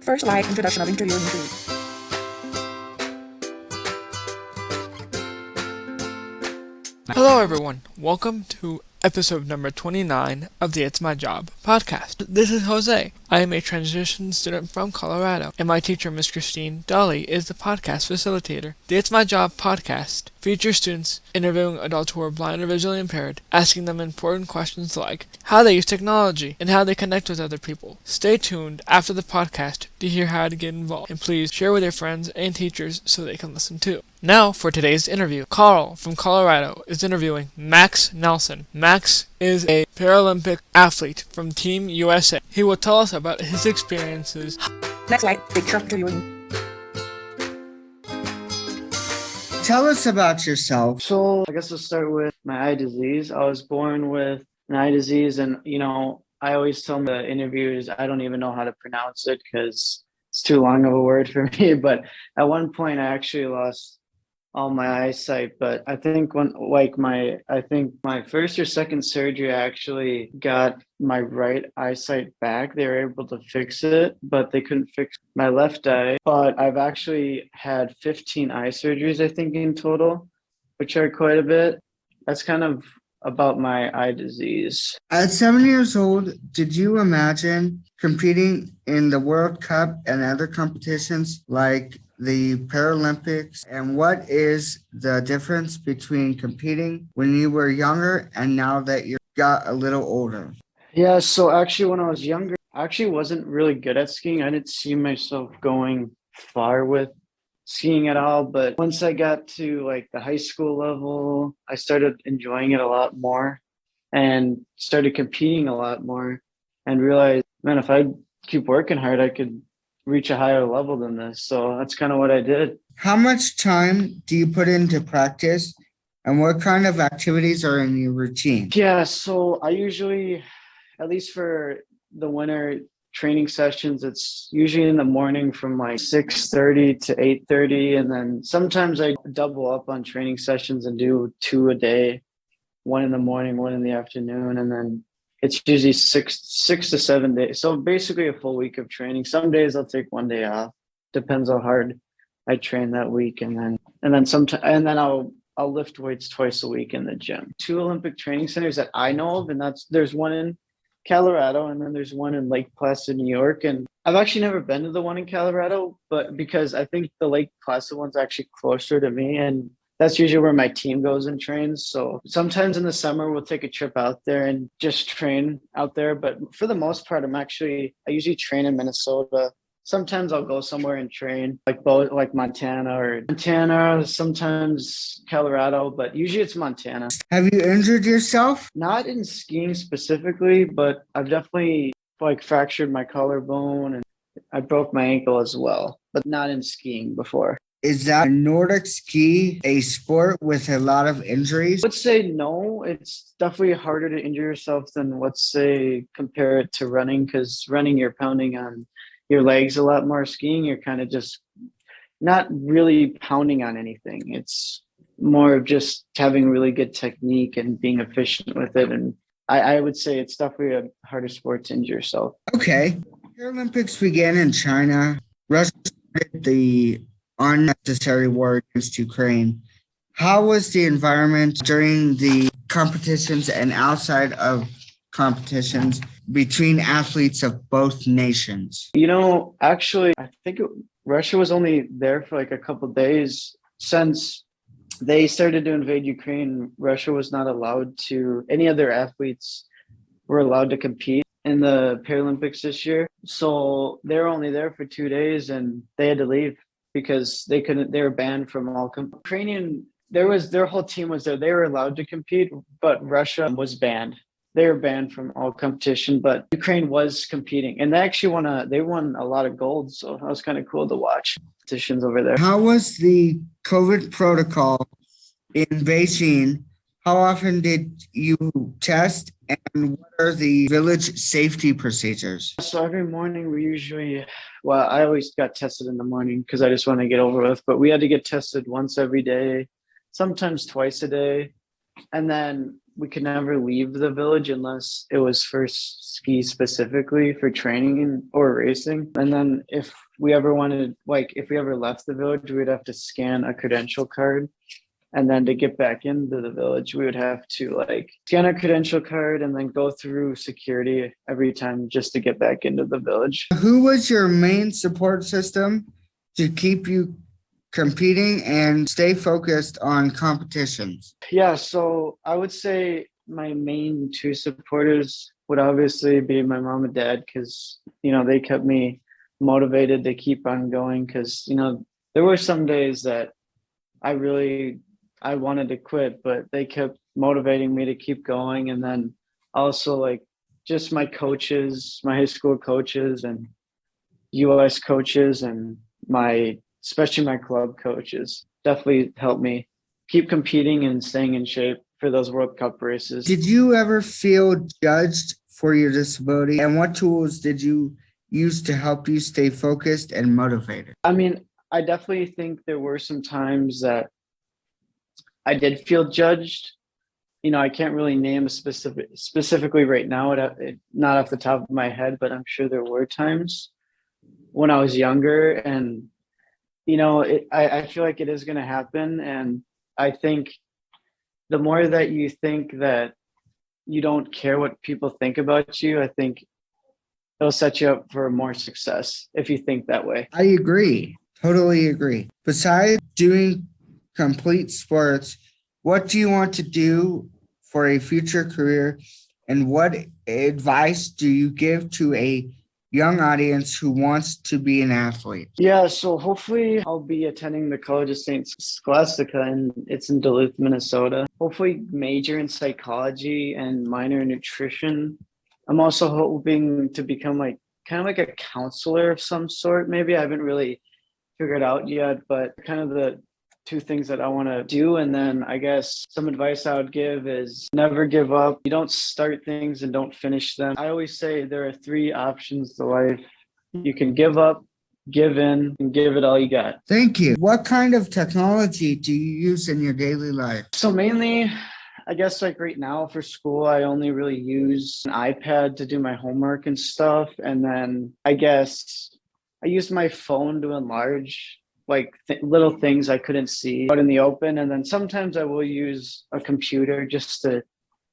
First slide, introduction of interviewing food. Hello everyone, welcome to episode number 29 of the It's My Job podcast. This is Jose. I am a transition student from Colorado, and my teacher, Miss Christine Dolly, is the podcast facilitator. The It's My Job podcast features students interviewing adults who are blind or visually impaired, asking them important questions like how they use technology and how they connect with other people. Stay tuned after the podcast to hear how to get involved, and please share with your friends and teachers so they can listen too. Now for today's interview. Carl from Colorado is interviewing Max Nelson. Max is a Paralympic athlete from Team USA. He will tell us about his experiences. Next slide, picture of interviewing. Tell us about yourself. So I guess I'll start with my eye disease. I was born with an eye disease, and I always tell the interviewers I don't even know how to pronounce it because it's too long of a word for me. But at one point I actually lost all my eyesight, but I think my first or second surgery, I actually got my right eyesight back. They were able to fix it, but they couldn't fix my left eye. But I've actually had 15 eye surgeries, I think, in total, which are quite a bit. That's kind of about my eye disease. At 7 years old, did you imagine competing in the World Cup and other competitions like the Paralympics? And what is the difference between competing when you were younger and now that you got a little older? Yeah, so actually when I was younger, I actually wasn't really good at skiing. I didn't see myself going far with skiing at all. But once I got to like the high school level, I started enjoying it a lot more and started competing a lot more and realized, man, if I keep working hard, I could reach a higher level than this. So that's kind of what I did. How much time do you put into practice, and what kind of activities are in your routine? Yeah, so I usually, at least for the winter training sessions, it's usually in the morning from like 6:30 to 8:30, and then sometimes I double up on training sessions and do 2 a day, 1 in the morning, 1 in the afternoon, and then it's usually six to 7 days. So basically a full week of training. Some days I'll take 1 day off. Depends how hard I train that week, and then I'll lift weights twice a week in the gym. 2 Olympic training centers that I know of, and there's one in Colorado, and then there's one in Lake Placid, New York. And I've actually never been to the one in Colorado, but because I think the Lake Placid one's actually closer to me, and that's usually where my team goes and trains. So sometimes in the summer, we'll take a trip out there and just train out there. But for the most part, I usually train in Minnesota. Sometimes I'll go somewhere and train like Montana, sometimes Colorado, but usually it's Montana. Have you injured yourself? Not in skiing specifically, but I've definitely fractured my collarbone and I broke my ankle as well, but not in skiing before. Is that Nordic ski a sport with a lot of injuries? I would say no. It's definitely harder to injure yourself than, let's say, compare it to running, because running you're pounding on your legs a lot more. Skiing, you're kind of just not really pounding on anything. It's more of just having really good technique and being efficient with it. And I would say it's definitely a harder sport to injure yourself. Okay. Paralympics began in China. Russia started the unnecessary war against Ukraine. How was the environment during the competitions and outside of competitions between athletes of both nations? Actually, I think Russia was only there for like a couple of days. Since they started to invade Ukraine, Russia was not allowed to, any other athletes were allowed to compete in the Paralympics this year. So they were only there for 2 days and they had to leave because they were banned from all Ukrainian. Their whole team was there. They were allowed to compete, but Russia was banned. They were banned from all competition, but Ukraine was competing, and they won a lot of gold. So that was kind of cool to watch competitions over there. How was the COVID protocol in Beijing? How often did you test, and what are the village safety procedures? So every morning I always got tested in the morning because I just want to get over with, but we had to get tested once every day, sometimes twice a day. And then we could never leave the village unless it was for ski specifically for training or racing. And then if we ever wanted, like, if we ever left the village, we'd have to scan a credential card. And then to get back into the village, we would have to like scan a credential card and then go through security every time just to get back into the village. Who was your main support system to keep you competing and stay focused on competitions? Yeah, so I would say my main two supporters would obviously be my mom and dad because, they kept me motivated to keep on going because, there were some days that I wanted to quit, but they kept motivating me to keep going. And then also like just my coaches, my high school coaches and US coaches and especially my club coaches definitely helped me keep competing and staying in shape for those World Cup races. Did you ever feel judged for your disability? And what tools did you use to help you stay focused and motivated? I mean, I definitely think there were some times that I did feel judged. I can't really name a specifically right now, not off the top of my head, but I'm sure there were times when I was younger. And, I feel like it is going to happen. And I think the more that you think that you don't care what people think about you, I think it'll set you up for more success if you think that way. I agree. Totally agree. Besides doing complete sports, what do you want to do for a future career, and what advice do you give to a young audience who wants to be an athlete? Yeah, so hopefully I'll be attending the College of St. Scholastica, and it's in Duluth, Minnesota. Hopefully major in psychology and minor in nutrition. I'm also hoping to become kind of like a counselor of some sort. Maybe I haven't really figured out yet, but kind of the two things that I want to do. And then I guess some advice I would give is never give up. You don't start things and don't finish them. I always say there are three options to life. You can give up, give in, and give it all you got. Thank you. What kind of technology do you use in your daily life? So mainly, I guess like right now for school, I only really use an iPad to do my homework and stuff. And then I guess I use my phone to enlarge little things I couldn't see out in the open. And then sometimes I will use a computer just to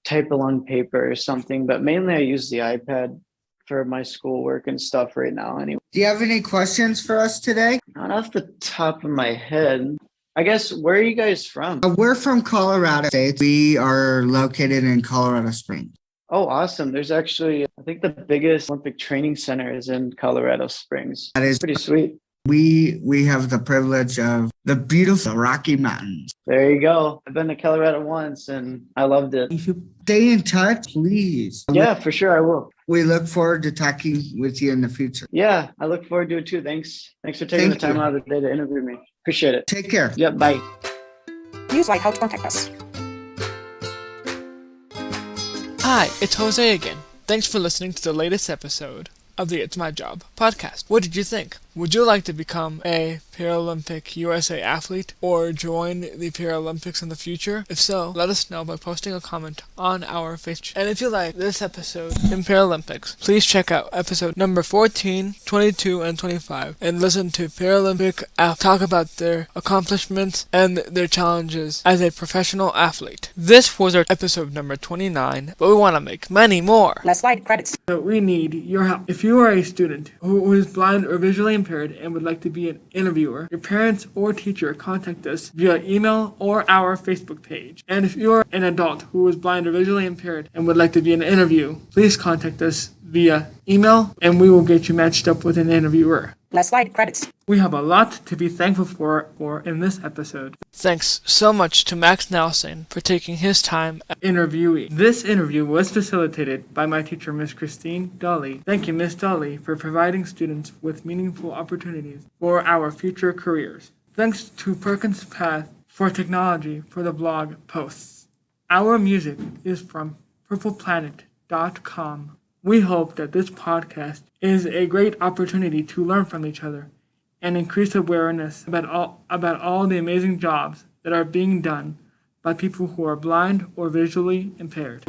type along paper or something. But mainly I use the iPad for my schoolwork and stuff right now anyway. Do you have any questions for us today? Not off the top of my head. I guess, where are you guys from? We're from Colorado State. We are located in Colorado Springs. Oh, awesome. There's actually, I think the biggest Olympic training center is in Colorado Springs. That is pretty sweet. We have the privilege of the beautiful Rocky Mountains. There you go. I've been to Colorado once and I loved it. If you stay in touch, please. Yeah, for sure I will. We look forward to talking with you in the future. Yeah, I look forward to it too. Thanks for taking the time out of the day to interview me. Appreciate it. Take care. Yep, bye. Use like how to contact us. Hi, it's Jose again. Thanks for listening to the latest episode of the It's My Job podcast. What did you think? Would you like to become a Paralympic USA athlete or join the Paralympics in the future? If so, let us know by posting a comment on our Facebook. And if you like this episode in Paralympics, please check out episode number 14, 22, and 25 and listen to Paralympic athletes talk about their accomplishments and their challenges as a professional athlete. This was our episode number 29, but we want to make many more. Let's slide credits. So we need your help. If you are a student who is blind or visually impaired and would like to be an interviewer, your parents or teacher contact us via email or our Facebook page. And if you're an adult who is blind or visually impaired and would like to be an interview, please contact us via email and we will get you matched up with an interviewer. Let's slide credits. We have a lot to be thankful for in this episode. Thanks so much to Max Nelson for taking his time interviewing. This interview was facilitated by my teacher, Miss Christine Dolly. Thank you, Miss Dolly, for providing students with meaningful opportunities for our future careers. Thanks to Perkins Path for technology for the blog posts. Our music is from purpleplanet.com. We hope that this podcast is a great opportunity to learn from each other and increase awareness about all the amazing jobs that are being done by people who are blind or visually impaired.